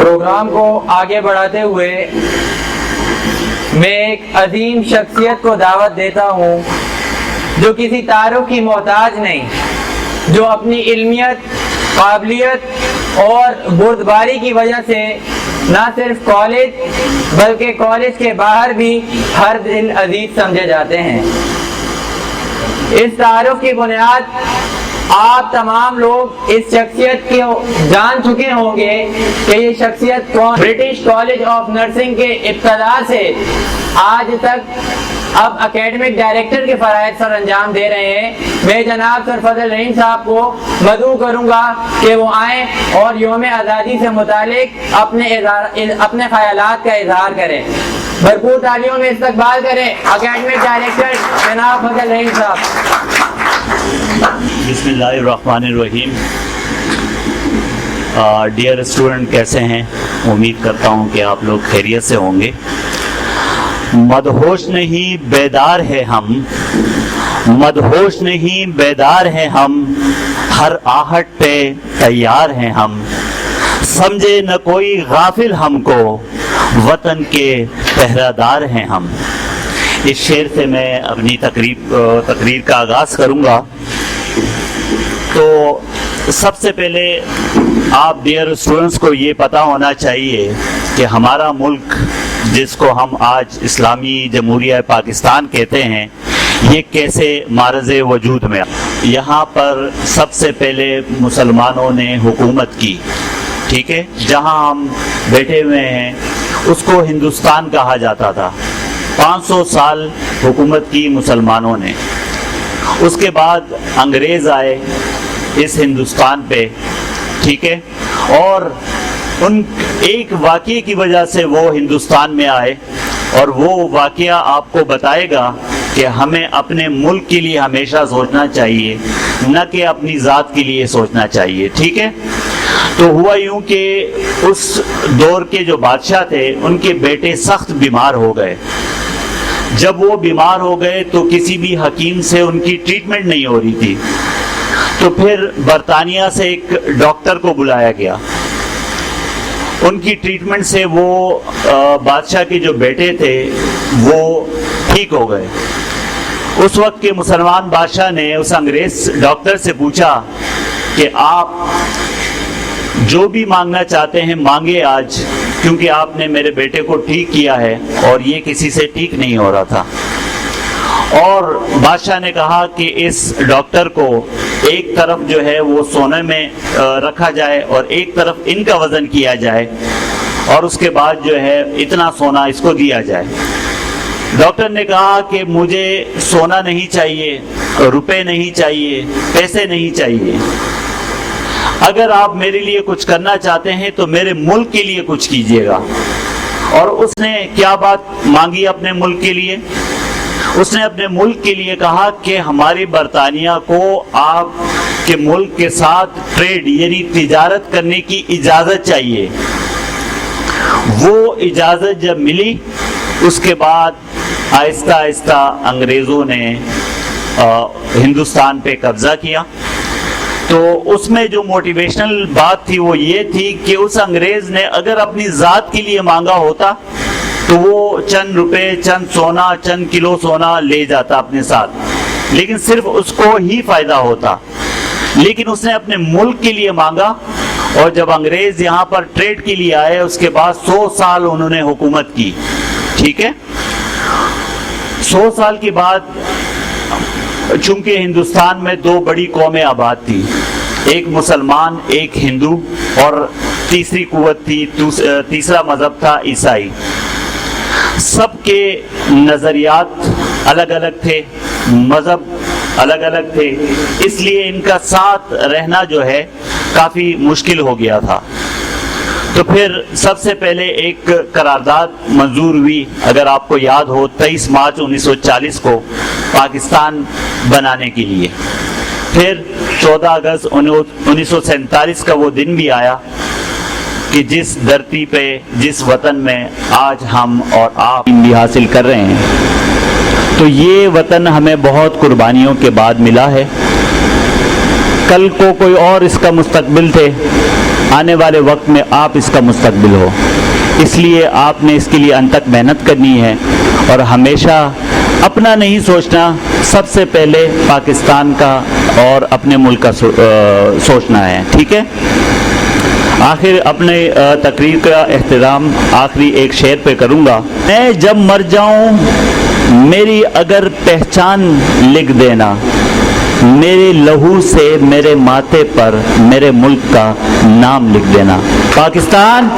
Programme کو آگے بڑھاتے ہوئے میں ایک عظیم شخصیت کو دعوت دیتا ہوں جو کسی تعارف کی محتاج نہیں، جو اپنی علمیت، قابلیت اور بردباری کی وجہ سے نہ صرف کالج بلکہ کالج کے باہر بھی ہر دل عزیز سمجھے جاتے ہیں۔ اس تعارف کی بنیاد آپ تمام لوگ اس شخصیت کو جان چکے ہوں گے کہ یہ شخصیت کون؟ برٹش کالج آف نرسنگ کے ابتدا سے آج تک اب اکیڈمک ڈائریکٹر کے فرائض سر انجام دے رہے ہیں۔ میں جناب سر فضل رحیم صاحب کو مدعو کروں گا کہ وہ آئیں اور یوم آزادی سے متعلق اپنے خیالات کا اظہار کریں۔ بھرپور تالیوں میں استقبال کریں اکیڈمک ڈائریکٹر جناب فضل رحیم صاحب۔ بسم اللہ الرحمن الرحیم۔ ڈیئر اسٹوڈنٹ، کیسے ہیں؟ امید کرتا ہوں کہ آپ لوگ خیریت سے ہوں گے۔ مدہوش نہیں بیدار ہے ہم، مدہوش نہیں بیدار ہیں ہم، ہر آہٹ پہ تیار ہیں ہم، سمجھے نہ کوئی غافل ہم کو، وطن کے پہرہ دار ہیں ہم۔ اس شعر سے میں اپنی تقریر کا آغاز کروں گا۔ تو سب سے پہلے آپ ڈیئر اسٹوڈنٹس کو یہ پتہ ہونا چاہیے کہ ہمارا ملک، جس کو ہم آج اسلامی جمہوریہ پاکستان کہتے ہیں، یہ کیسے معرض وجود میں۔ یہاں پر سب سے پہلے مسلمانوں نے حکومت کی، ٹھیک ہے؟ جہاں ہم بیٹھے ہوئے ہیں اس کو ہندوستان کہا جاتا تھا۔ 500 سال حکومت کی مسلمانوں نے۔ اس کے بعد انگریز آئے اس ہندوستان پہ، ٹھیک ہے؟ اور ان ایک واقعے کی وجہ سے وہ ہندوستان میں آئے، اور وہ واقعہ آپ کو بتائے گا کہ ہمیں اپنے ملک کے لیے ہمیشہ سوچنا چاہیے، نہ کہ اپنی ذات کے لیے سوچنا چاہیے، ٹھیک ہے؟ تو ہوا یوں کہ اس دور کے جو بادشاہ تھے ان کے بیٹے سخت بیمار ہو گئے۔ جب وہ بیمار ہو گئے تو کسی بھی حکیم سے ان کی ٹریٹمنٹ نہیں ہو رہی تھی، تو پھر برطانیہ سے ایک ڈاکٹر کو بلایا گیا۔ ان کی ٹریٹمنٹ سے وہ بادشاہ کے جو بیٹے تھے وہ ٹھیک ہو گئے۔ اس وقت کے مسلمان بادشاہ نے اس انگریز ڈاکٹر سے پوچھا کہ آپ جو بھی مانگنا چاہتے ہیں مانگے آج، کیونکہ آپ نے میرے بیٹے کو ٹھیک کیا ہے اور یہ کسی سے ٹھیک نہیں ہو رہا تھا۔ اور بادشاہ نے کہا کہ اس ڈاکٹر کو ایک طرف جو ہے وہ سونے میں رکھا جائے اور ایک طرف ان کا وزن کیا جائے، اور اس کے بعد جو ہے اتنا سونا اس کو دیا جائے۔ ڈاکٹر نے کہا کہ مجھے سونا نہیں چاہیے، روپے نہیں چاہیے، پیسے نہیں چاہیے، اگر آپ میرے لیے کچھ کرنا چاہتے ہیں تو میرے ملک کے لیے کچھ کیجیے گا۔ اور اس نے کیا بات مانگی اپنے ملک کے لیے؟ اس نے اپنے ملک کے لیے کہا کہ ہماری برطانیہ کو آپ کے ملک کے ساتھ ٹریڈ یعنی تجارت کرنے کی اجازت چاہیے۔ وہ اجازت جب ملی اس کے بعد آہستہ آہستہ انگریزوں نے ہندوستان پہ قبضہ کیا۔ تو اس میں جو موٹیویشنل بات تھی وہ یہ تھی کہ اس انگریز نے اگر اپنی ذات کے لیے مانگا ہوتا تو وہ چند روپے، چند سونا، چند کلو سونا لے جاتا اپنے ساتھ، لیکن صرف اس کو ہی فائدہ ہوتا۔ لیکن اس نے اپنے ملک کے لیے مانگا، اور جب انگریز یہاں پر ٹریڈ کے لیے آئے اس کے بعد 100 سال انہوں نے حکومت کی، ٹھیک ہے؟ 100 سال کے بعد چونکہ ہندوستان میں دو بڑی قومیں آباد تھی، ایک مسلمان، ایک ہندو، اور تیسری قوت تھی، تیسرا مذہب تھا عیسائی۔ سب کے نظریات الگ الگ تھے، مذہب الگ الگ تھے، اس لیے ان کا ساتھ رہنا جو ہے کافی مشکل ہو گیا تھا۔ تو پھر سب سے پہلے ایک قرارداد منظور ہوئی، اگر آپ کو یاد ہو 23 مارچ 1940 کو پاکستان بنانے کے لیے۔ پھر 14 اگست 1947 کا وہ دن بھی آیا کہ جس دھرتی پہ، جس وطن میں آج ہم اور آپ بھی حاصل کر رہے ہیں، تو یہ وطن ہمیں بہت قربانیوں کے بعد ملا ہے۔ کل کو کوئی اور اس کا مستقبل تھے، آنے والے وقت میں آپ اس کا مستقبل ہو. اس لیے آپ نے اس کے لیے انت تک محنت کرنی ہے اور ہمیشہ اپنا نہیں سوچنا, سب سے پہلے پاکستان کا اور اپنے ملک کا سوچنا ہے. ٹھیک ہے. آخر اپنے تقریر کا اختتام آخری ایک شعر پہ کروں گا. میں جب مر جاؤں میری اگر پہچان لکھ دینا, میرے لہو سے میرے ماتھے پر میرے ملک کا نام لکھ دینا. پاکستان